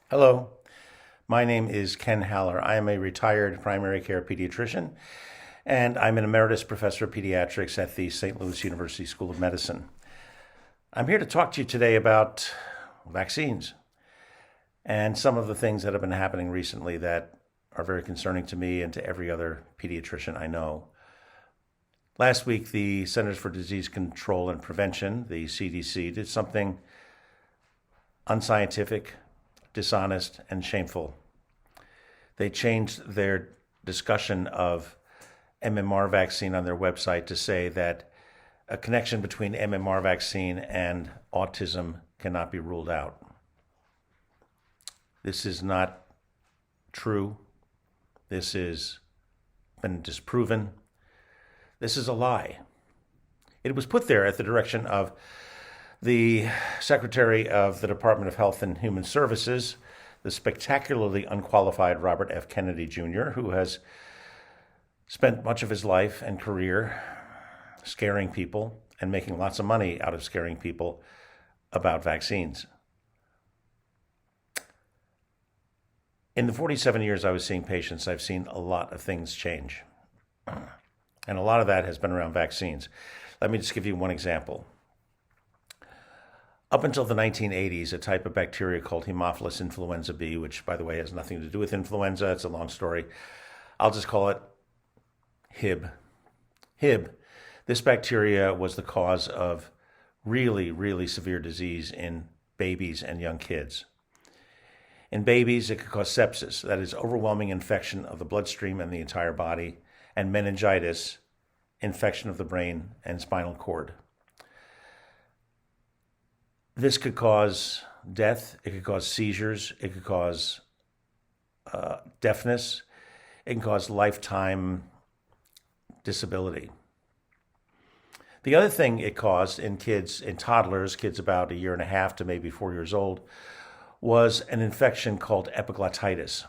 Hello, my name is Ken Haller. I am a retired primary care pediatrician, and I'm an emeritus professor of pediatrics at the St. Louis University School of Medicine. I'm here to talk to you today about vaccines and some of the things that have been happening recently that are very concerning to me and to every other pediatrician I know. Last week, the Centers for Disease Control and Prevention, the CDC, did something unscientific, dishonest, and shameful. They changed their discussion of MMR vaccine on their website to say that a connection between MMR vaccine and autism cannot be ruled out. This is not true. This has been disproven. This is a lie. It was put there at the direction of the Secretary of the Department of Health and Human Services, the spectacularly unqualified Robert F. Kennedy Jr., who has spent much of his life and career scaring people and making lots of money out of scaring people about vaccines. In the 47 years I was seeing patients, I've seen a lot of things change. And a lot of that has been around vaccines. Let me just give you one example. Up until the 1980s, a type of bacteria called Haemophilus influenza B, which, by the way, has nothing to do with influenza. It's a long story. I'll just call it Hib. Hib. This bacteria was the cause of really, really severe disease in babies and young kids. In babies, it could cause sepsis, that is, overwhelming infection of the bloodstream and the entire body, and meningitis, infection of the brain and spinal cord. This could cause death, it could cause seizures, it could cause deafness, it can cause lifetime disability. The other thing it caused in kids, in toddlers, kids about 1.5 to maybe 4 years old, was an infection called epiglottitis.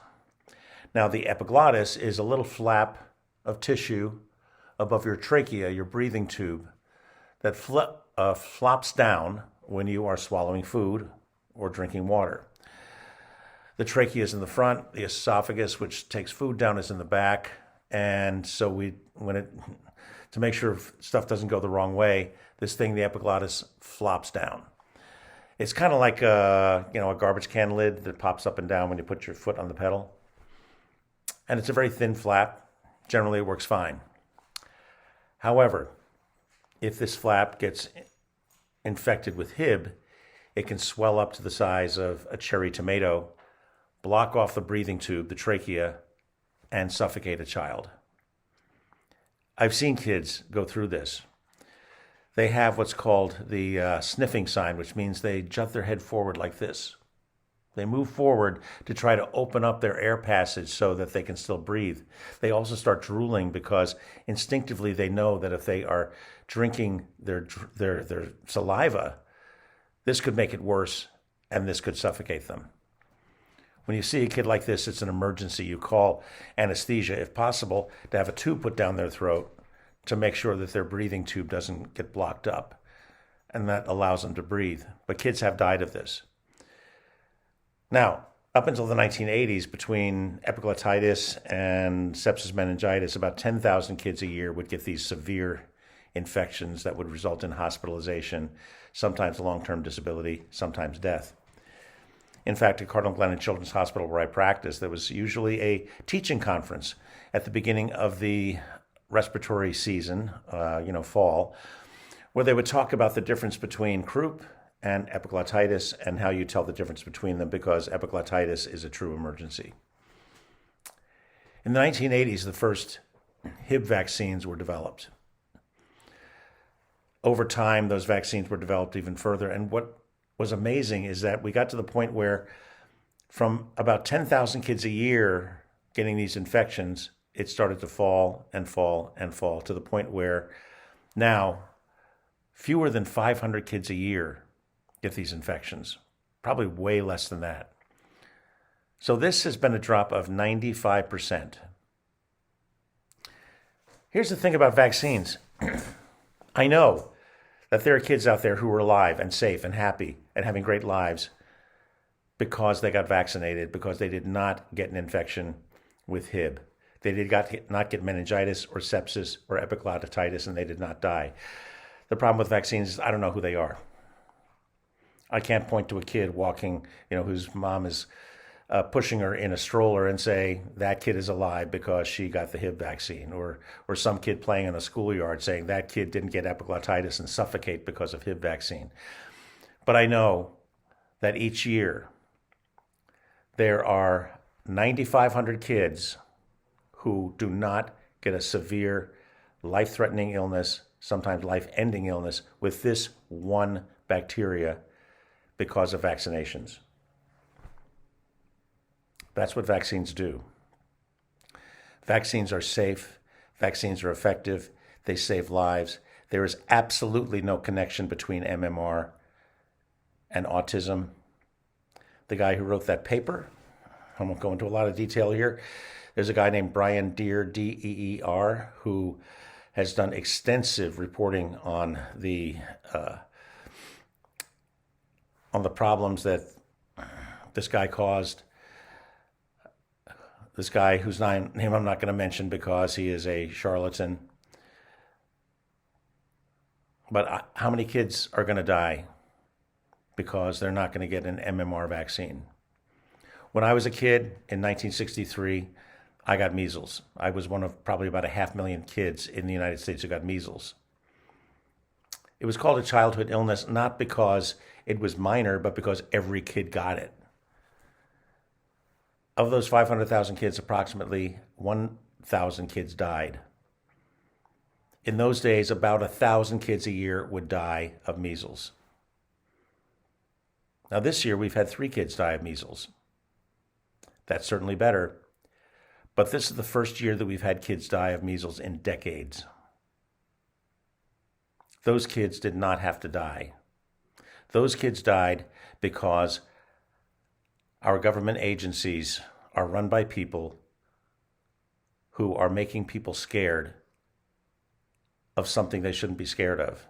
Now, the epiglottis is a little flap of tissue above your trachea, your breathing tube, that flops down when you are swallowing food or drinking water. The trachea is in the front, the esophagus, which takes food down, is in the back, and so to make sure stuff doesn't go the wrong way, this thing, the epiglottis, flops down. It's kind of like a garbage can lid that pops up and down when you put your foot on the pedal. And it's a very thin flap. Generally, it works fine. However, if this flap gets infected with Hib, it can swell up to the size of a cherry tomato, block off the breathing tube, the trachea, and suffocate a child. I've seen kids go through this. They have what's called the sniffing sign, which means they jut their head forward like this. They move forward to try to open up their air passage so that they can still breathe. They also start drooling because instinctively they know that if they are drinking their saliva, this could make it worse and this could suffocate them. When you see a kid like this, it's an emergency. You call anesthesia, if possible, to have a tube put down their throat to make sure that their breathing tube doesn't get blocked up. And that allows them to breathe. But kids have died of this. Now, up until the 1980s, between epiglottitis and sepsis meningitis, about 10,000 kids a year would get these severe infections that would result in hospitalization, sometimes long-term disability, sometimes death. In fact, at Cardinal Glennon Children's Hospital, where I practice, there was usually a teaching conference at the beginning of the respiratory season, fall, where they would talk about the difference between croup and epiglottitis and how you tell the difference between them, because epiglottitis is a true emergency. In the 1980s, the first Hib vaccines were developed. Over time, those vaccines were developed even further, and what was amazing is that we got to the point where from about 10,000 kids a year getting these infections, it started to fall and fall and fall to the point where now fewer than 500 kids a year get these infections, probably way less than that. So this has been a drop of 95%. Here's the thing about vaccines. I know that there are kids out there who are alive and safe and happy and having great lives because they got vaccinated, because they did not get an infection with Hib. They did not get meningitis or sepsis or epiglottitis, and they did not die. The problem with vaccines is I don't know who they are. I can't point to a kid walking, whose mom is pushing her in a stroller and say that kid is alive because she got the Hib vaccine, or some kid playing in a schoolyard saying that kid didn't get epiglottitis and suffocate because of Hib vaccine. But I know that each year there are 9,500 kids who do not get a severe, life-threatening illness, sometimes life-ending illness, with this one bacteria because of vaccinations. That's what vaccines do. Vaccines are safe. Vaccines are effective. They save lives. There is absolutely no connection between MMR and autism. The guy who wrote that paper, I won't go into a lot of detail here. There's a guy named Brian Deer, D-E-E-R, who has done extensive reporting on the problems that this guy caused. This guy whose name I'm not going to mention because he is a charlatan. But how many kids are going to die because they're not going to get an MMR vaccine? When I was a kid in 1963, I got measles. I was one of probably about 500,000 kids in the United States who got measles. It was called a childhood illness, not because it was minor, but because every kid got it. Of those 500,000 kids, approximately 1,000 kids died. In those days, about 1,000 kids a year would die of measles. Now this year, we've had 3 kids die of measles. That's certainly better. But this is the first year that we've had kids die of measles in decades. Those kids did not have to die. Those kids died because our government agencies are run by people who are making people scared of something they shouldn't be scared of.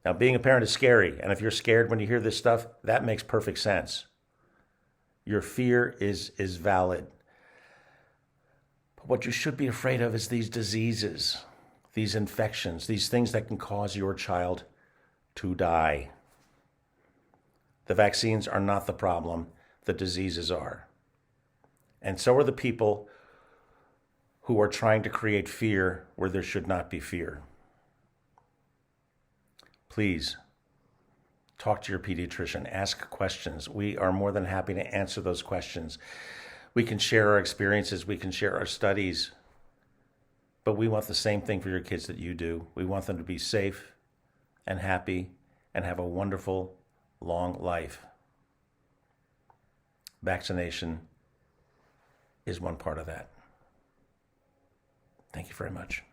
Now, being a parent is scary, and if you're scared when you hear this stuff, that makes perfect sense. Your fear is valid. But what you should be afraid of is these diseases, these infections, these things that can cause your child to die. The vaccines are not the problem. The diseases are. And so are the people who are trying to create fear where there should not be fear. Please, talk to your pediatrician. Ask questions. We are more than happy to answer those questions. We can share our experiences. We can share our studies. But we want the same thing for your kids that you do. We want them to be safe and happy and have a wonderful, long life. Vaccination is one part of that. Thank you very much.